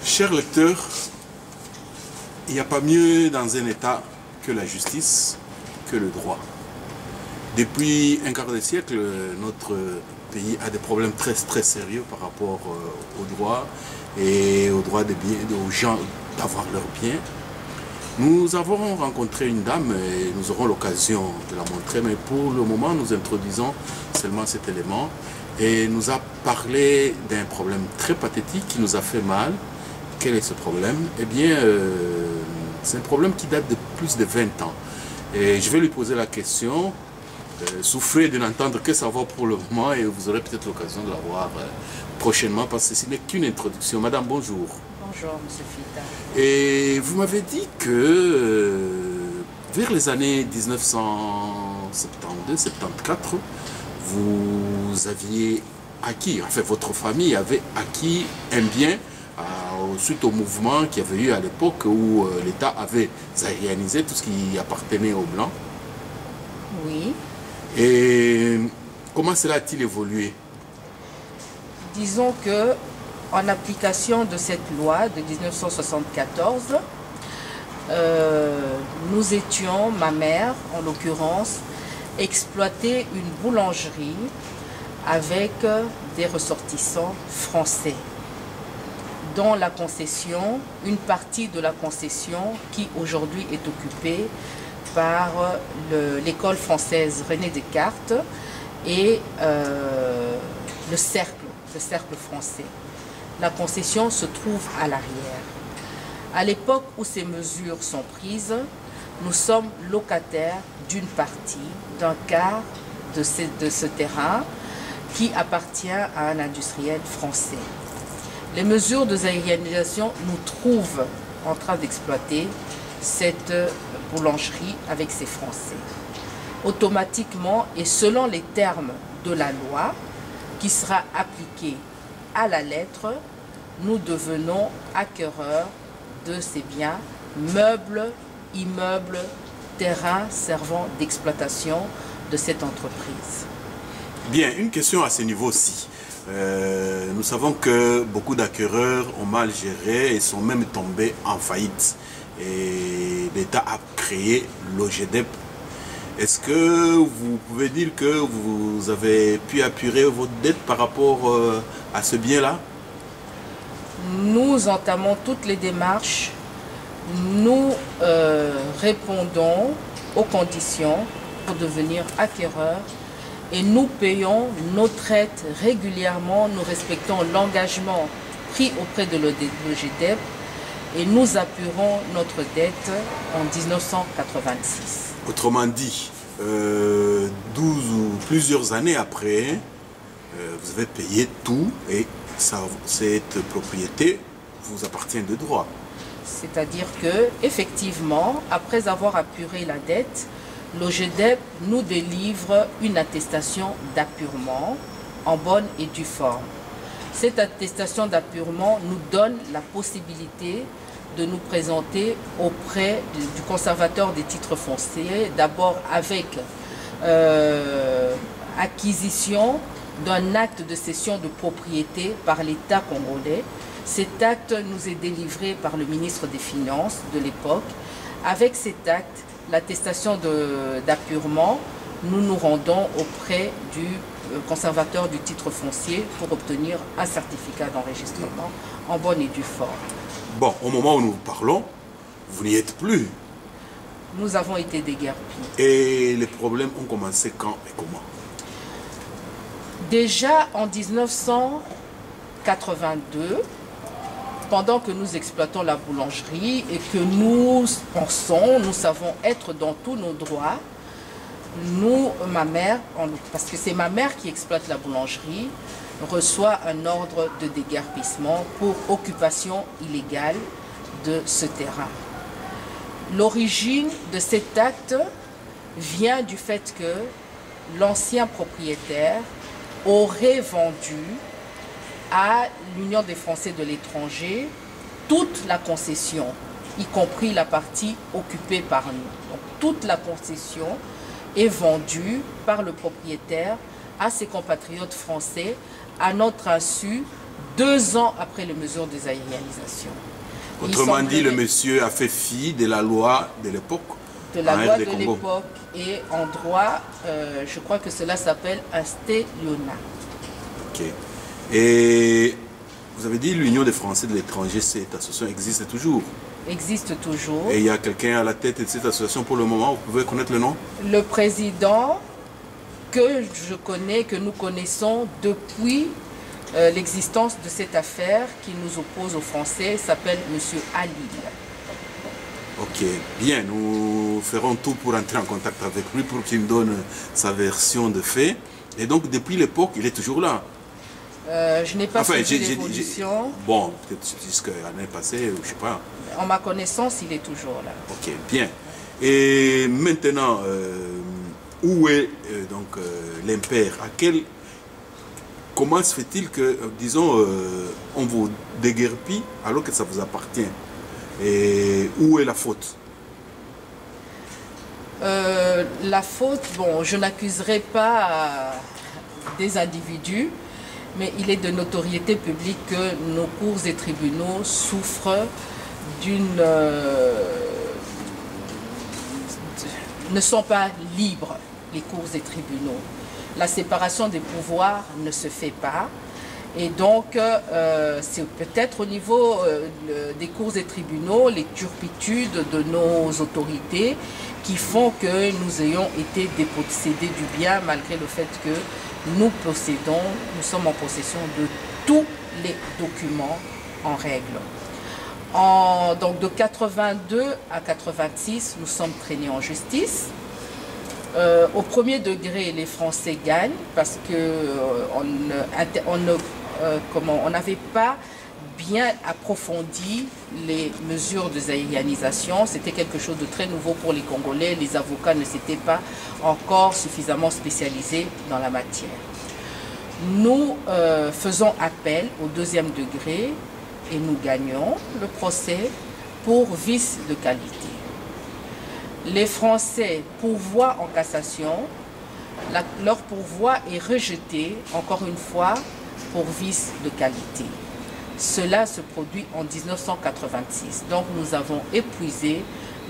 Chers lecteurs, il n'y a pas mieux dans un État que la justice, que le droit. Depuis un quart de siècle, notre pays a des problèmes très sérieux par rapport au droit et au droit aux gens d'avoir leurs biens. Nous avons rencontré une dame et nous aurons l'occasion de la montrer, mais pour le moment, nous introduisons seulement cet élément. Et nous a parlé d'un problème très pathétique qui nous a fait mal. Quel est ce problème? Eh bien, c'est un problème qui date de plus de 20 ans. Et je vais lui poser la question. Souffrez de n'entendre que ça va pour le moment et vous aurez peut-être l'occasion de la voir prochainement parce que ce n'est qu'une introduction. Madame, bonjour. Bonjour, monsieur Fita. Et vous m'avez dit que vers les années 1972-74, vous aviez acquis, enfin votre famille avait acquis un bien suite au mouvement qu'il y avait eu à l'époque où l'État avait aérianisé tout ce qui appartenait aux Blancs. Oui. Et comment cela a-t-il évolué? Disons que, en application de cette loi de 1974, nous étions, ma mère en l'occurrence, exploiter une boulangerie avec des ressortissants français, dont la concession, une partie de la concession qui aujourd'hui est occupée par l'école française René Descartes et le cercle français. La concession se trouve à l'arrière. À l'époque où ces mesures sont prises, nous sommes locataires d'une partie, d'un quart de ce terrain qui appartient à un industriel français. Les mesures de aérianisation nous trouvent en train d'exploiter cette boulangerie avec ces Français. Automatiquement et selon les termes de la loi qui sera appliquée à la lettre, nous devenons acquéreurs de ces biens, meubles, immeubles, terrains servant d'exploitation de cette entreprise. Bien, une question à ce niveau-ci. Nous savons que beaucoup d'acquéreurs ont mal géré et sont même tombés en faillite. Et l'État a créé l'OGEDEP. Est-ce que vous pouvez dire que vous avez pu apurer votre dette par rapport à ce bien-là? Nous entamons toutes les démarches. Nous répondons aux conditions pour devenir acquéreurs. Et nous payons nos traites régulièrement, nous respectons l'engagement pris auprès de l'OGEDEP et nous apurons notre dette en 1986. Autrement dit, 12 ou plusieurs années après, vous avez payé tout et cette propriété vous appartient de droit. C'est-à-dire que, effectivement, après avoir apuré la dette, l'OGEDEP nous délivre une attestation d'apurement en bonne et due forme. Cette attestation d'apurement nous donne la possibilité de nous présenter auprès du conservateur des titres fonciers, d'abord avec acquisition d'un acte de cession de propriété par l'État congolais. Cet acte nous est délivré par le ministre des Finances de l'époque. Avec cet acte, l'attestation d'apurement, nous nous rendons auprès du conservateur du titre foncier pour obtenir un certificat d'enregistrement en bonne et due forme. Bon, au moment où nous parlons, vous n'y êtes plus. Nous avons été déguerpis. Et les problèmes ont commencé quand et comment? Déjà en 1982, pendant que nous exploitons la boulangerie et que nous savons être dans tous nos droits, ma mère, parce que c'est ma mère qui exploite la boulangerie, reçoit un ordre de déguerpissement pour occupation illégale de ce terrain. L'origine de cet acte vient du fait que l'ancien propriétaire aurait vendu à l'Union des Français de l'étranger toute la concession, y compris la partie occupée par nous. Donc toute la concession est vendu par le propriétaire à ses compatriotes français à notre insu 2 ans après les mesures de désaérialisation. Autrement dit, le monsieur a fait fi de la loi de l'époque. De la loi de l'époque, et en droit, je crois que cela s'appelle un stéliona. Ok. Et vous avez dit l'Union des Français de l'étranger, cette association existe toujours? Existe toujours. Et il y a quelqu'un à la tête de cette association pour le moment, vous pouvez connaître le nom? Le président que je connais, que nous connaissons depuis l'existence de cette affaire qui nous oppose aux Français, s'appelle M. Ali. Ok, bien, nous ferons tout pour entrer en contact avec lui pour qu'il nous donne sa version de fait. Et donc, depuis l'époque, il est toujours là. Je n'ai pas suivi l'évolution. Bon, peut-être jusqu'à l'année passée, je ne sais pas. En ma connaissance, il est toujours là. Ok, bien. Et maintenant, où est donc l'impair? Comment se fait-il que, disons, on vous déguerpit alors que ça vous appartient? Et où est la faute? La faute, bon, je n'accuserai pas des individus, mais il est de notoriété publique que nos cours et tribunaux souffrent ne sont pas libres, les cours et tribunaux. La séparation des pouvoirs ne se fait pas. Et donc, c'est peut-être au niveau des cours et tribunaux, les turpitudes de nos autorités qui font que nous ayons été dépossédés du bien, malgré le fait que nous sommes en possession de tous les documents en règle. Donc de 82 à 86, nous sommes traînés en justice. Au premier degré, les Français gagnent parce qu'on n'avait pas bien approfondi les mesures de zaïrianisation. C'était quelque chose de très nouveau pour les Congolais. Les avocats ne s'étaient pas encore suffisamment spécialisés dans la matière. Nous faisons appel au deuxième degré et nous gagnons le procès pour vice de qualité. Les Français pourvoient en cassation, leur pourvoi est rejeté, encore une fois, pour vice de qualité. Cela se produit en 1986. Donc nous avons épuisé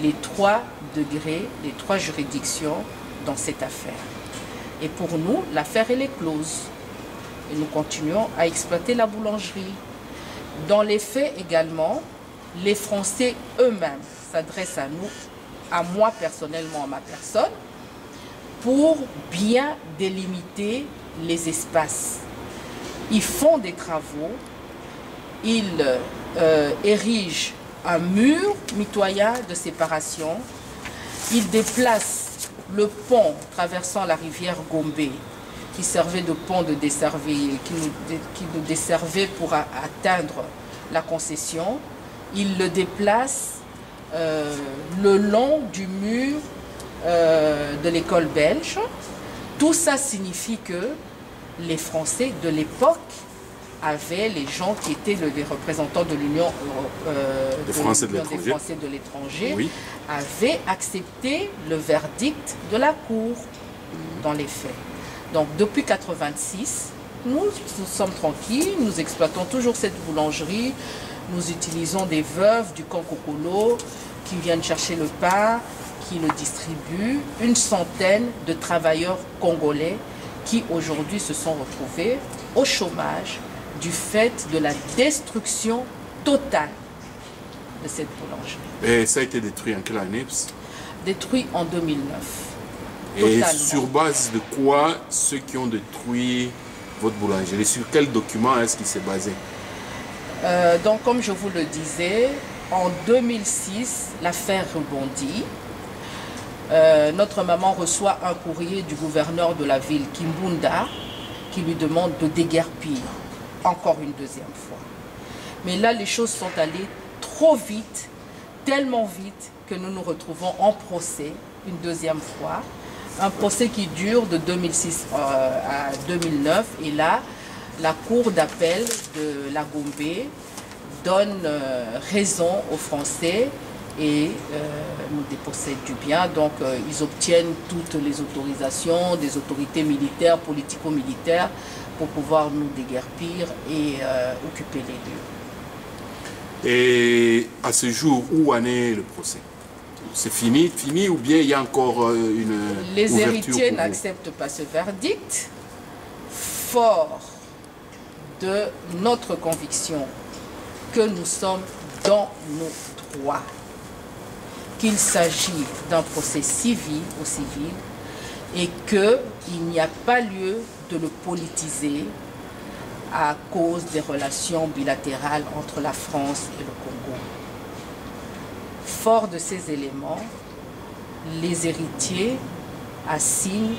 les 3 degrés, les 3 juridictions dans cette affaire. Et pour nous, l'affaire elle est close. Et nous continuons à exploiter la boulangerie. Dans les faits également, les Français eux-mêmes s'adressent à nous, à moi personnellement, à ma personne, pour bien délimiter les espaces. Ils font des travaux, ils érigent un mur mitoyen de séparation, ils déplacent le pont traversant la rivière Gombe, qui servait de pont de desservir, qui nous desservait pour atteindre la concession. Ils le déplacent le long du mur de l'école belge. Tout ça signifie que les Français de l'époque avaient, les gens qui étaient les représentants de l'Union des Français de l'étranger, oui, avaient accepté le verdict de la Cour dans les faits. Donc depuis 1986, nous sommes tranquilles, nous exploitons toujours cette boulangerie, nous utilisons des veuves du Kankokolo qui viennent chercher le pain, qui le distribuent, une centaine de travailleurs congolais qui aujourd'hui se sont retrouvés au chômage du fait de la destruction totale de cette boulangerie. Et ça a été détruit en quelle année? Détruit en 2009. Et totalement. Sur base de quoi ceux qui ont détruit votre boulangerie, sur quel document est-ce qu'il s'est basé? Donc comme je vous le disais, en 2006, l'affaire rebondit. Notre maman reçoit un courrier du gouverneur de la ville, Kimbunda, qui lui demande de déguerpir encore une deuxième fois. Mais là, les choses sont allées trop vite, tellement vite, que nous nous retrouvons en procès une deuxième fois. Un procès qui dure de 2006 à 2009. Et là, la cour d'appel de la Gombe donne raison aux Français et nous dépossèdent du bien. Donc ils obtiennent toutes les autorisations des autorités militaires, politico-militaires, pour pouvoir nous déguerpir et occuper les lieux. Et à ce jour, où en est le procès? C'est fini ou bien il y a encore une Les ouverture héritiers pour vous? n'acceptent pas ce verdict, fort de notre conviction que nous sommes dans nos droits, qu'il s'agit d'un procès civil ou civil et qu'il n'y a pas lieu de le politiser à cause des relations bilatérales entre la France et le Congo. Fort de ces éléments, les héritiers assignent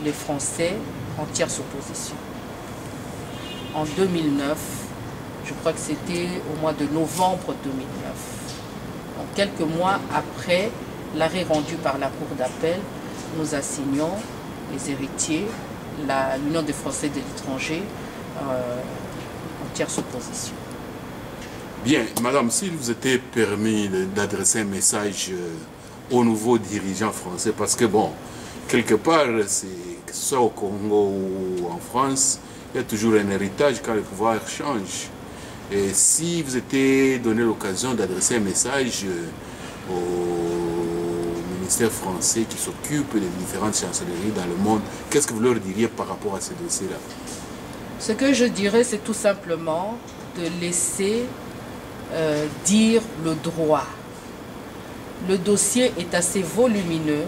les Français en tierce opposition. En 2009, je crois que c'était au mois de novembre 2009, donc quelques mois après l'arrêt rendu par la Cour d'appel, nous assignons les héritiers, l'Union des Français de l'étranger, en tierce opposition. Bien, madame, s'il vous était permis d'adresser un message aux nouveaux dirigeants français, parce que bon, quelque part, que ce soit au Congo ou en France, il y a toujours un héritage quand le pouvoir change. Et si vous étiez donné l'occasion d'adresser un message au ministère français qui s'occupe des différentes chancelleries dans le monde, qu'est-ce que vous leur diriez par rapport à ces dossiers-là? Ce que je dirais, c'est tout simplement de laisser dire le droit. Le dossier est assez volumineux.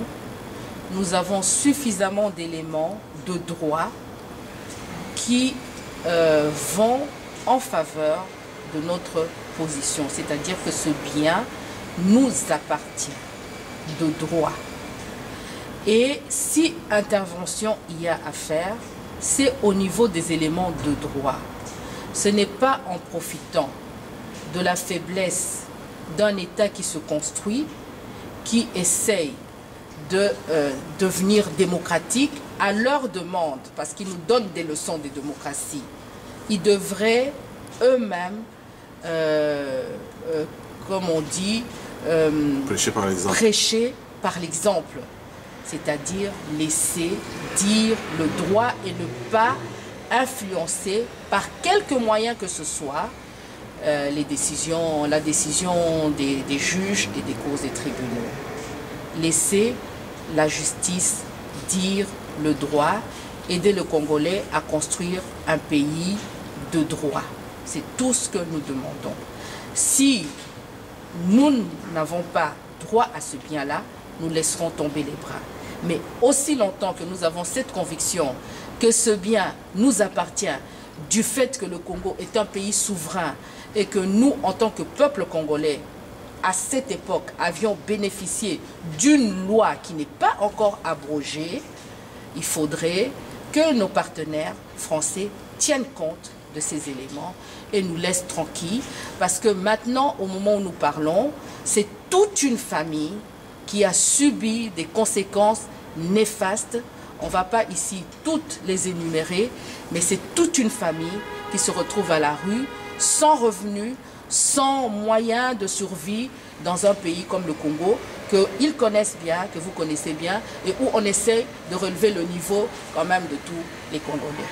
Nous avons suffisamment d'éléments de droit qui vont en faveur de notre position. C'est-à-dire que ce bien nous appartient de droit. Et si intervention il y a à faire, c'est au niveau des éléments de droit. Ce n'est pas en profitant de la faiblesse d'un État qui se construit, qui essaye de devenir démocratique à leur demande, parce qu'ils nous donnent des leçons de démocratie. Ils devraient eux-mêmes, comme on dit, prêcher par l'exemple. C'est-à-dire laisser dire le droit et ne pas influencer par quelque moyen que ce soit la décision des juges et des cours des tribunaux. Laisser la justice dire le droit, aider le Congolais à construire un pays de droit. C'est tout ce que nous demandons. Si nous n'avons pas droit à ce bien-là, nous laisserons tomber les bras. Mais aussi longtemps que nous avons cette conviction que ce bien nous appartient du fait que le Congo est un pays souverain et que nous, en tant que peuple congolais, à cette époque, avions bénéficié d'une loi qui n'est pas encore abrogée, il faudrait que nos partenaires français tiennent compte de ces éléments et nous laissent tranquilles, parce que maintenant, au moment où nous parlons, c'est toute une famille qui a subi des conséquences néfastes. On ne va pas ici toutes les énumérer, mais c'est toute une famille qui se retrouve à la rue, sans revenus, sans moyens de survie dans un pays comme le Congo, qu'ils connaissent bien, que vous connaissez bien, et où on essaie de relever le niveau quand même de tous les Congolais.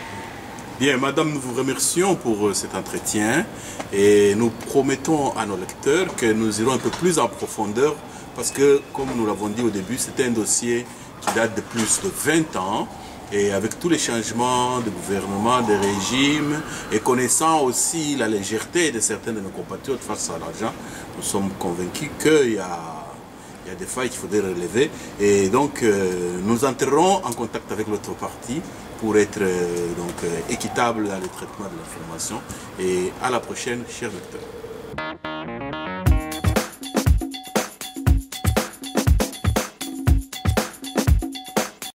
Bien, madame, nous vous remercions pour cet entretien et nous promettons à nos lecteurs que nous irons un peu plus en profondeur parce que, comme nous l'avons dit au début, c'est un dossier qui date de plus de 20 ans et avec tous les changements de gouvernement, de régime et connaissant aussi la légèreté de certains de nos compatriotes face à l'argent, nous sommes convaincus qu'il y a des failles qu'il faudrait relever et donc nous entrerons en contact avec l'autre partie pour être équitable dans le traitement de l'information et à la prochaine, chers lecteurs.